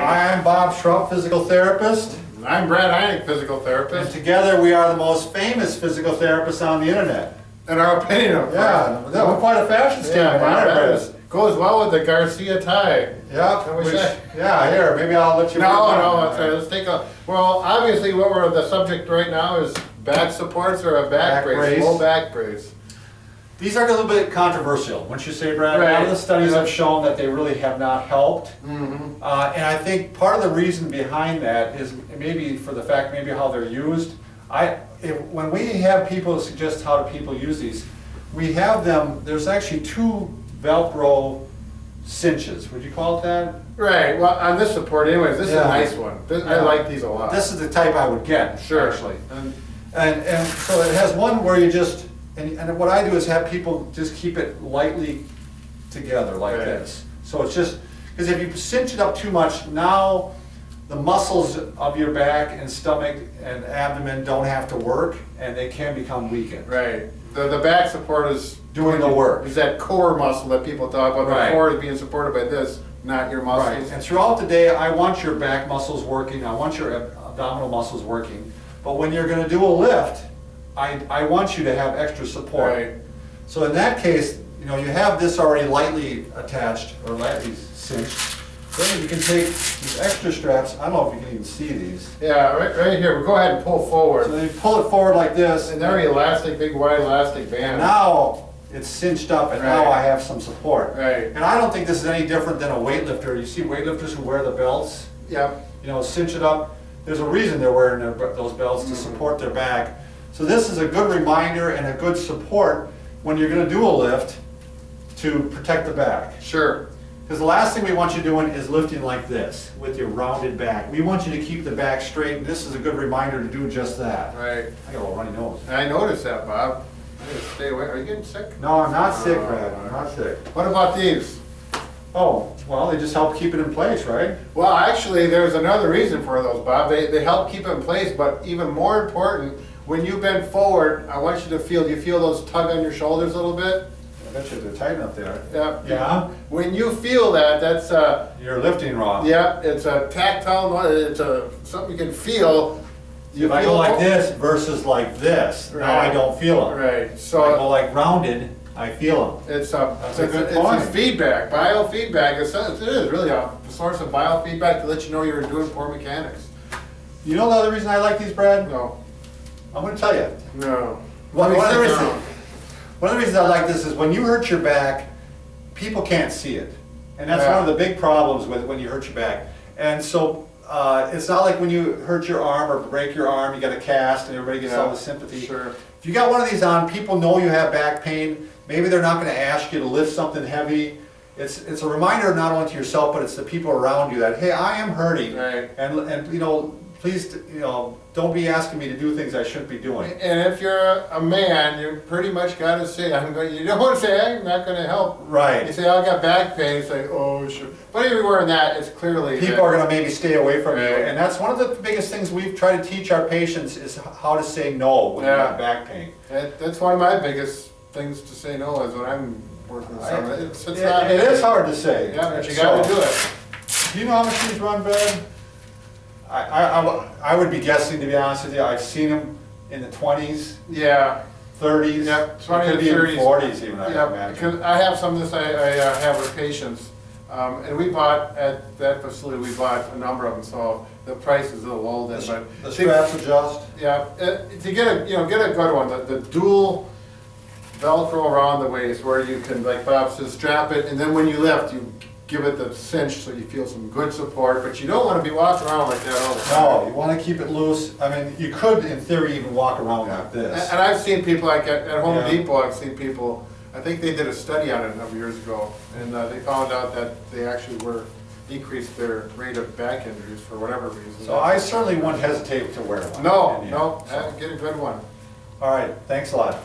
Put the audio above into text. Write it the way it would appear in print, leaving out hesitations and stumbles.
I am Bob Schrupp, physical therapist, I'm Brad Heineck, physical and therapist. together we are the most famous physical therapists on the internet. In our opinion, of course. Yeah, that was quite a fashion Yeah, statement, wow, aren't that it, is- Brad? goes well with the Garcia tie. Yeah, Can we which, say? yeah, here, maybe I'll let you. No, read no, mine. that's right. Let's take a, well, obviously what we're, the subject right now is back supports or a Back back brace, brace. low back brace. These are a little bit controversial, wouldn't you say, Brad? A lot Right. of the studies Yeah. have shown that they really have not helped. Mm-hmm. And I think part of the reason behind that is maybe for the fact, maybe how they're used. When we have people suggest how do people use these, we have them, there's actually two Velcro cinches, would you call it that? Right, well, on this support anyways, this is a Yeah. nice one. I Yeah. like these a lot. This is the type I would get, Sure. actually. And so it has one where you just, and what I do is have people just keep it lightly together like Right. this. So it's just, because if you cinch it up too much, now the muscles of your back and stomach and abdomen don't have to work and they can become weakened. Right, the back support is. Doing the work. Is that core muscle that people talk about. Right. The core is being supported by this, not your Right, muscles. and throughout the day, I want your back muscles working, I want your abdominal muscles working, but when you're gonna do a lift, I want you to have extra support. Right. So in that case, you know, you have this already lightly attached, or lightly cinched, then you can take these extra straps, I don't know if you can even see these. Yeah, right here, we'll go ahead and pull So forward. then you pull it forward like this, And they're elastic, big wide elastic and band. now it's cinched up, and now Right. I have some support. Right. And I don't think this is any different than a weightlifter. You see weightlifters who wear the belts? Yep, You know, cinch it up. There's a reason they're wearing those belts to support their back. So this is a good reminder and a good support when you're gonna do a lift to protect the back. sure. Because the last thing we want you doing is lifting like this with your rounded back. We want you to keep the back straight, and this is a good reminder to do just that. Right. I got a little runny nose. I noticed that, Bob. I gotta stay away. Are you getting sick? No, I'm not sick, Oh, Brad, I'm not sick. What about these? Oh, well, they just help keep it in place, right? Well, actually, there's another reason for those, Bob. They help keep it in place, but even more important, when you bend forward, I want you to feel, do you feel those tug on your shoulders a little bit? I bet you they're tight up there. Yeah. Yeah? When you feel that, that's You're lifting wrong. yeah, it's a tactile, it's something you can feel. You If I go like this versus like this, now I Right. don't feel them. Right, If I go so like rounded, I feel them. it's That's a good it's point. feedback, biofeedback. It is really a source of biofeedback to let you know you're doing poor mechanics. You know the other reason I like these, Brad? No, I'm gonna tell you. no. One Let of me the sit reasons, down. one of the reasons I like this is when you hurt your back, people can't see it. And that's Yeah. one of the big problems with when you hurt your back. And so, it's not like when you hurt your arm or break your arm, you got a cast and everybody gets all the sympathy. Sure. If you got one of these on, people know you have back pain. Maybe they're not gonna ask you to lift something heavy. It's a reminder not only to yourself, but it's the people around you that, hey, I am hurting. Right. And you know, please, you know, don't be asking me to do things I shouldn't be doing. And if you're a man, you pretty much gotta say, you don't wanna say, I'm not gonna help. You Right. say, I got back pain, it's like, oh, sure. But if you're wearing that, it's clearly. People are gonna maybe stay away from you. Right. And that's one of the biggest things we've tried to teach our patients is how to say no when you Yeah. have back pain. That's one of my biggest things to say no is when I'm working with someone. It's not. It is hard to say. Yeah, but you gotta do it. Do you know how much these run, Brad? I would be guessing, to be honest with you. I've seen them in the 20s, Yeah, 30s. Yeah, it 20s could be and in 30s. 40s even, I yeah, imagine. because I have some of this I have with patients. And we bought, at that facility, we bought a number of them, so the price is a little low then, but. The straps adjust. Yeah, to get a, get a good one, the dual Velcro around the waist where you can, like Bob says, strap it, and then when you lift, you give it the cinch so you feel some good support, but you don't want to be walking around like that all the time. No, you want to keep it loose. I mean, you could, in theory, even walk around like this. And I've seen people, like at Home Yeah. Depot, I've seen people, I think they did a study on it a number of years ago, and they found out that they actually decreased their rate of back injuries for whatever reason. So I certainly wouldn't hesitate to wear one. No, in here. no, So, get a good one. all right, thanks a lot.